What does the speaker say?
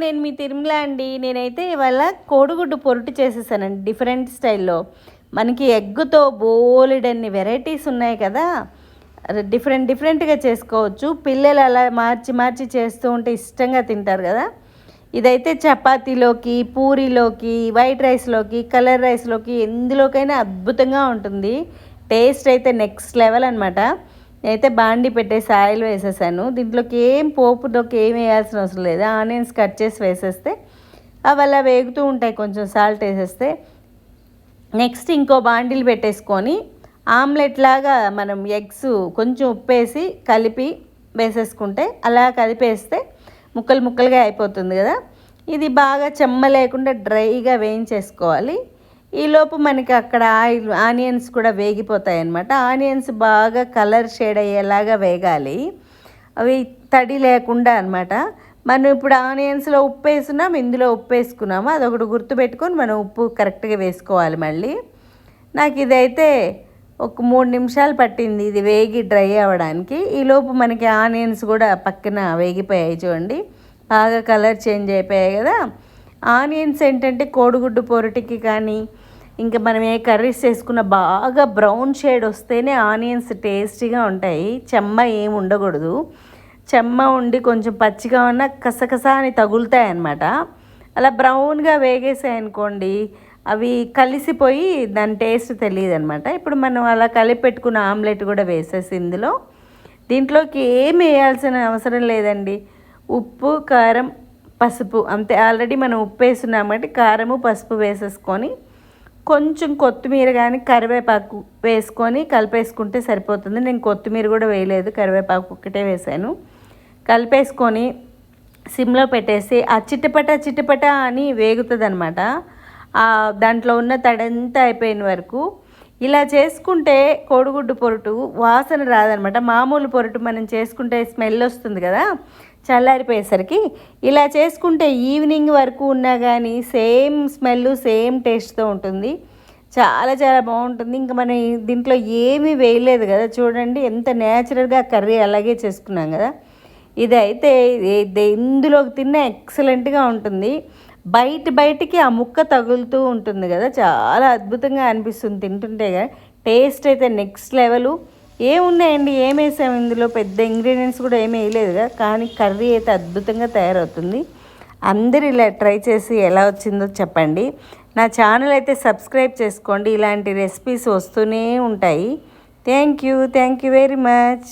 నేను మీ తిరుమల అండి. నేనైతే ఇవాళ కోడిగుడ్డు పొరుటు చేసేసానండి డిఫరెంట్ స్టైల్లో. మనకి ఎగ్గుతో బోలెడన్ని వెరైటీస్ ఉన్నాయి కదా, డిఫరెంట్గా చేసుకోవచ్చు. పిల్లలు అలా మార్చి మార్చి చేస్తూ ఉంటే ఇష్టంగా తింటారు కదా. ఇదైతే చపాతీలోకి, పూరీలోకి, వైట్ రైస్లోకి, కలర్ రైస్లోకి ఎందులోకైనా అద్భుతంగా ఉంటుంది. టేస్ట్ అయితే నెక్స్ట్ లెవెల్ అనమాట. నేనైతే బాండి పెట్టేసి ఆయిల్ వేసేసాను. దీంట్లోకి పోపులోకి ఏం వేయాల్సిన అవసరం లేదు. ఆనియన్స్ కట్ చేసి వేసేస్తే అవి అలా వేగుతూ ఉంటాయి. కొంచెం సాల్ట్ వేసేస్తే నెక్స్ట్ ఇంకో బాండిల్ పెట్టేసుకొని ఆమ్లెట్ లాగా మనం ఎగ్స్ కొంచెం ఉప్పేసి కలిపి వేసేసుకుంటే అలా కలిపేస్తే ముక్కలు ముక్కలుగా అయిపోతుంది కదా. ఇది బాగా చెమ్మ లేకుండా డ్రైగా వేయించేసుకోవాలి. ఈలోపు మనకి అక్కడ ఆనియన్స్ కూడా వేగిపోతాయి అన్నమాట. ఆనియన్స్ బాగా కలర్ షేడ్ అయ్యేలాగా వేగాలి, అవి తడి లేకుండా అనమాట. మనం ఇప్పుడు ఆనియన్స్లో ఉప్పు వేసుకున్నాం, ఇందులో ఉప్పు వేసుకున్నాము, అదొకటి గుర్తుపెట్టుకొని మనం ఉప్పు కరెక్ట్గా వేసుకోవాలి. మళ్ళీ నాకు ఇదైతే ఒక 3 నిమిషాలు పట్టింది ఇది వేగి డ్రై అవ్వడానికి. ఈలోపు మనకి ఆనియన్స్ కూడా పక్కన వేగిపోయాయి చూడండి, బాగా కలర్ చేంజ్ అయిపోయాయి కదా. ఆనియన్స్ ఏంటంటే కోడిగుడ్డు పొరటికి కానీ ఇంకా మనం ఏ కర్రీస్ చేసుకున్న బాగా బ్రౌన్ షేడ్ వస్తేనే ఆనియన్స్ టేస్టీగా ఉంటాయి. చెమ్మ ఏమి ఉండకూడదు. చెమ్మ ఉండి కొంచెం పచ్చిగా ఉన్న కసకస అని తగులుతాయి అన్నమాట. అలా బ్రౌన్గా వేగేసాయి అనుకోండి, అవి కలిసిపోయి దాని టేస్ట్ తెలియదు అనమాట. ఇప్పుడు మనం అలా కలిపి పెట్టుకున్న ఆమ్లెట్ కూడా వేసేసి దీంట్లోకి ఏమి వేయాల్సిన అవసరం లేదండి. ఉప్పు, కారం, పసుపు అంతే. ఆల్రెడీ మనం ఉప్పు వేస్తున్నాం కాబట్టి కారము పసుపు వేసేసుకొని కొంచెం కొత్తిమీర కానీ కరివేపాకు వేసుకొని కలిపేసుకుంటే సరిపోతుంది. నేను కొత్తిమీర కూడా వేయలేదు, కరివేపాకు ఒక్కటే వేసాను. కలిపేసుకొని సిమ్లో పెట్టేసి ఆ చిటపట అని వేగుతుంది అనమాట. దాంట్లో ఉన్న తడంతా అయిపోయిన వరకు ఇలా చేసుకుంటే కోడిగుడ్డు పొరుటు వాసన రాదనమాట. మామూలు పొరుటు మనం చేసుకుంటే స్మెల్ వస్తుంది కదా చల్లారిపోయేసరికి. ఇలా చేసుకుంటే ఈవినింగ్ వరకు ఉన్నా కానీ సేమ్ స్మెల్ సేమ్ టేస్ట్తో ఉంటుంది. చాలా చాలా బాగుంటుంది. ఇంకా మనం దీంట్లో ఏమీ వేయలేదు కదా, చూడండి ఎంత న్యాచురల్గా కర్రీ అలాగే చేసుకున్నాం కదా. ఇదైతే ఇందులోకి తిన్న ఎక్సలెంట్గా ఉంటుంది. బయటికి ఆ ముక్క తగులుతూ ఉంటుంది కదా, చాలా అద్భుతంగా అనిపిస్తుంది తింటుంటే. టేస్ట్ అయితే నెక్స్ట్ లెవెల్. ఏమున్నాయండి, ఏం వేసాము ఇందులో, పెద్ద ఇంగ్రీడియంట్స్ కూడా ఏమీ వేయలేదు కదా, కానీ కర్రీ అయితే అద్భుతంగా తయారవుతుంది. అందరు ఇలా ట్రై చేసి ఎలా వచ్చిందో చెప్పండి. నా ఛానల్ అయితే సబ్స్క్రైబ్ చేసుకోండి, ఇలాంటి రెసిపీస్ వస్తూనే ఉంటాయి. Thank you very much.